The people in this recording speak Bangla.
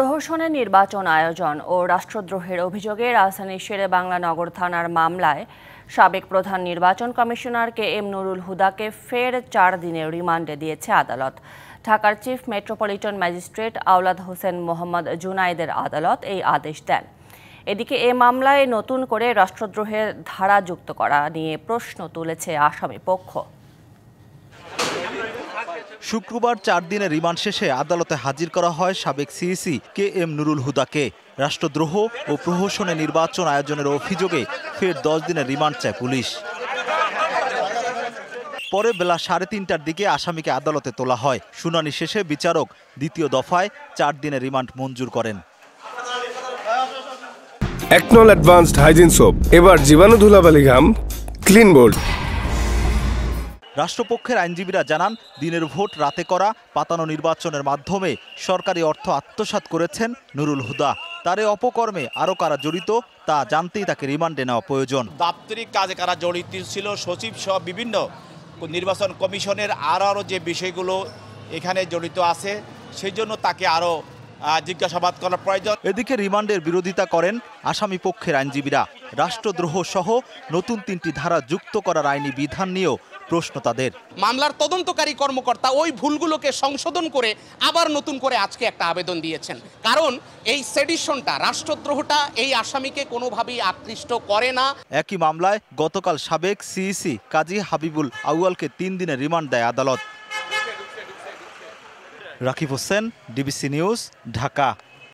প্রহসনের নির্বাচন আয়োজন ও রাষ্ট্রদ্রোহের অভিযোগে রাজধানীর শেরেবাংলা নগর থানার মামলায় সাবেক প্রধান নির্বাচন কমিশনার KM নুরুল হুদাকে ফের 4 দিনের রিমান্ডে দিয়েছে আদালত। ঢাকার চিফ মেট্রোপলিটন ম্যাজিস্ট্রেট আওলাদ হোসেন মোহাম্মদ জুনাইদের আদালত এই আদেশ দেন। এদিকে এ মামলায় নতুন করে রাষ্ট্রদ্রোহের ধারা যুক্ত করা নিয়ে প্রশ্ন তুলেছে আসামি পক্ষ। শুক্রবার 4 দিনের রিমান্ড শেষে আদালতে হাজির করা হয় সাবেক সিইসি KM নুরুল হুদাকে। রাষ্ট্রদ্রোহ ও প্রহসনে নির্বাচন আয়োজনের অভিযোগে ফের 10 দিনের রিমান্ড চায় পুলিশ। পরে বেলা 3:30টার দিকে আসামিকে আদালতে তোলা হয়। শুনানি শেষে বিচারক দ্বিতীয় দফায় 4 দিনের রিমান্ড মঞ্জুর করেন। একনল অ্যাডভান্সড হাইজিন সোপ, এবার জীবাণু ধুলাবালি ঘাম ক্লিন বোল্ড। রাষ্ট্রপক্ষের আইনজীবীরা জানান, দিনের ভোট রাতে করা পাতানো নির্বাচনের মাধ্যমে সরকারি অর্থ আত্মসাৎ করেছেন নুরুল হুদা। তার এই অপকর্মে আরও কারা জড়িত তা জানতেই তাকে রিমান্ডে নেওয়া প্রয়োজন। দাপ্তরিক কাজে কারা জড়িত ছিল, সচিব সহ বিভিন্ন নির্বাচন কমিশনের আরও যে বিষয়গুলো এখানে জড়িত আছে, সেই জন্য তাকে আরও জিজ্ঞাসাবাদ করার প্রয়োজন। এদিকে রিমান্ডের বিরোধিতা করেন আসামি পক্ষের আইনজীবীরা। রাষ্ট্রদ্রোহ সহ নতুন 3টি ধারা যুক্ত করার আইনি বিধান নিয়েও প্রশ্ন তাদের। মামলার তদন্তকারী কর্মকর্তা ওই ভুলগুলোকে সংশোধন করে আবার নতুন করে আজকে একটা আবেদন দিয়েছেন, কারণ এই সেডিশনটা, রাষ্ট্রদ্রোহটা এই আসামিকে কোনোভাবেই আকৃষ্ট করে না। একই মামলায় গতকাল সাবেক সিইসি কাজী হাবিবুল আউয়ালকে 3 দিনের রিমান্ড দেয় আদালত। Rakib Hossain, DBC news, Dhaka.